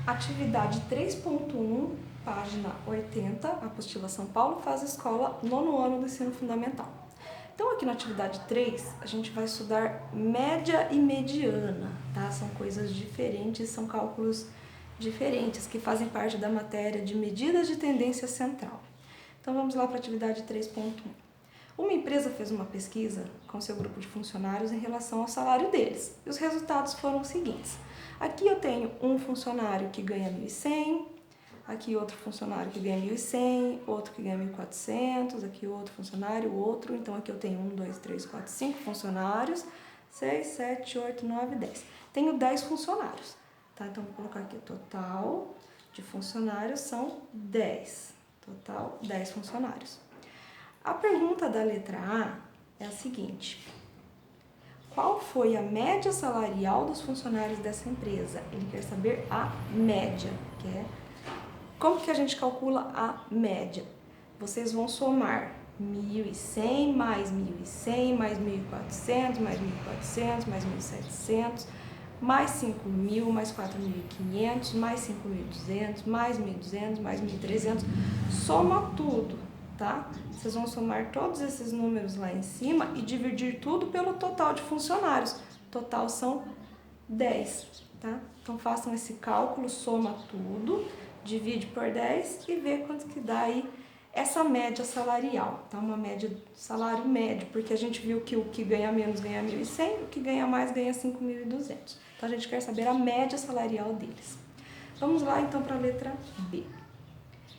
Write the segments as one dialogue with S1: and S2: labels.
S1: Atividade 3.1, página 80, apostila São Paulo, faz escola, nono ano do ensino fundamental. Então, aqui na atividade 3, a gente vai estudar média e mediana, tá? São coisas diferentes, são cálculos diferentes que fazem parte da matéria de medidas de tendência central. Então, vamos lá para a atividade 3.1. Uma empresa fez uma pesquisa com seu grupo de funcionários em relação ao salário deles. E os resultados foram os seguintes. Aqui eu tenho um funcionário que ganha 1.100, aqui outro funcionário que ganha 1.100, outro que ganha 1.400, aqui outro funcionário, outro. Então, aqui eu tenho 1, 2, 3, 4, 5 funcionários, 6, 7, 8, 9, 10. Tenho 10 funcionários, tá? Então, vou colocar aqui, total de funcionários são 10. Total, 10 funcionários. A pergunta da letra A é a seguinte: qual foi a média salarial dos funcionários dessa empresa? Ele quer saber a média, que é como que a gente calcula a média? Vocês vão somar 1.100 mais 1.100 mais 1.400 mais 1.400 mais 1.700 mais 5.000 mais 4.500 mais 5.200 mais 1.200 mais 1.300. Soma tudo, tá? Vocês vão somar todos esses números lá em cima e dividir tudo pelo total de funcionários. Total são 10, tá? Então, façam esse cálculo, soma tudo, divide por 10 e vê quanto que dá aí essa média salarial, tá? Uma média, salário médio, porque a gente viu que o que ganha menos ganha 1.100, o que ganha mais ganha 5.200. Então, a gente quer saber a média salarial deles. Vamos lá, então, para a letra B.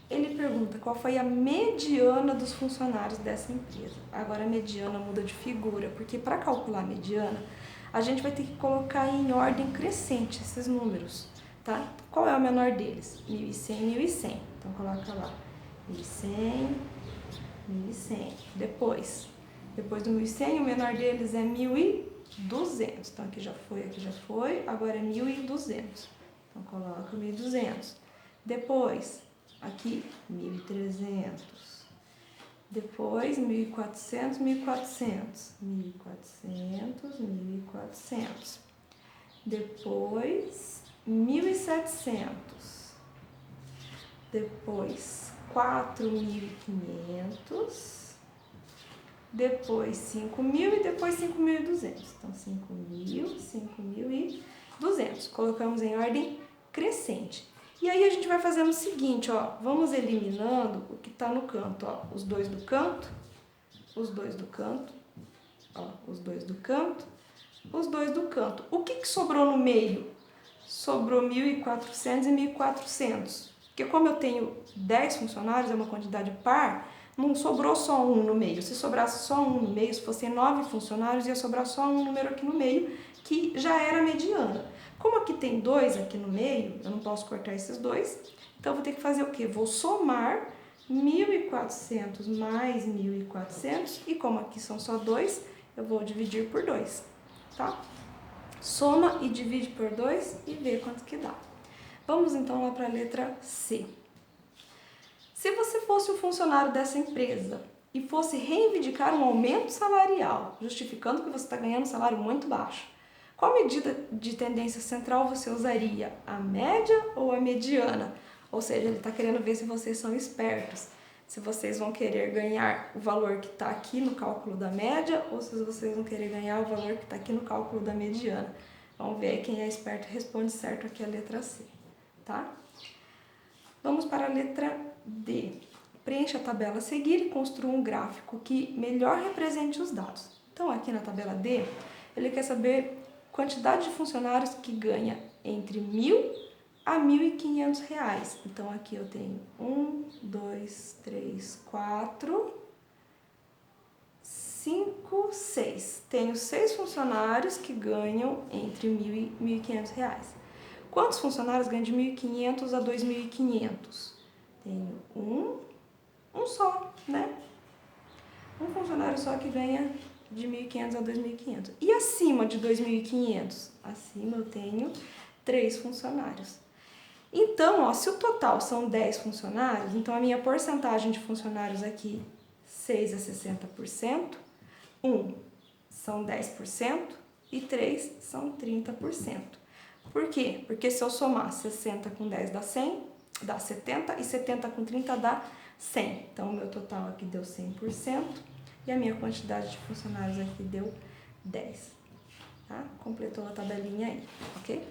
S1: Ele pergunta qual foi a mediana dos funcionários dessa empresa. Agora a mediana muda de figura, porque para calcular a mediana, a gente vai ter que colocar em ordem crescente esses números, tá? Qual é o menor deles? 1.100, 1.100. Então coloca lá, 1.100, 1.100. Depois do 1.100, o menor deles é 1.200. Então aqui já foi, agora é 1.200. Então coloca 1.200. Depois, aqui, 1.300, depois 1.400, 1.400, 1.400, 1.400, depois 1.700, depois 4.500, depois 5.000 e depois 5.200. Então, 5.000, 5.200. Colocamos em ordem crescente. E aí a gente vai fazendo o seguinte, ó, vamos eliminando o que tá no canto, ó, os dois do canto, os dois do canto, ó, os dois do canto, os dois do canto. O que que sobrou no meio? Sobrou 1.400 e 1.400, porque como eu tenho 10 funcionários, é uma quantidade par, não sobrou só um no meio. Se sobrasse só um no meio, se fossem 9 funcionários, ia sobrar só um número aqui no meio, que já era mediana. Como aqui tem 2 aqui no meio, eu não posso cortar esses 2, então eu vou ter que fazer o quê? Vou somar 1.400 mais 1.400, e como aqui são só 2, eu vou dividir por 2, tá? Soma e divide por 2 e vê quanto que dá. Vamos então lá para a letra C. Se você fosse um funcionário dessa empresa e fosse reivindicar um aumento salarial, justificando que você está ganhando um salário muito baixo, qual medida de tendência central você usaria? A média ou a mediana? Ou seja, ele está querendo ver se vocês são espertos, se vocês vão querer ganhar o valor que está aqui no cálculo da média ou se vocês vão querer ganhar o valor que está aqui no cálculo da mediana. Vamos ver quem é esperto responde certo aqui a letra C, tá? Vamos para a letra D. Preencha a tabela a seguir e construa um gráfico que melhor represente os dados. Então, aqui na tabela D, ele quer saber quantidade de funcionários que ganha entre R$1.000 a R$1.500. Então, aqui eu tenho 1, 2, 3, 4, 5, 6. Tenho 6 funcionários que ganham entre R$1.000 e R$1.500. Quantos funcionários ganham de 1.500 a 2.500? Tenho um só, né? Um funcionário só que ganha de 1.500 a 2.500. E acima de 2.500? Acima eu tenho 3 funcionários. Então, ó, se o total são 10 funcionários, então a minha porcentagem de funcionários aqui, 6 a 60%, 1 são 10% e 3 são 30%. Por quê? Porque se eu somar 60 com 10 dá 100, dá 70, e 70 com 30 dá 100. Então, o meu total aqui deu 100% e a minha quantidade de funcionários aqui deu 10. Tá? Completou a tabelinha aí, ok?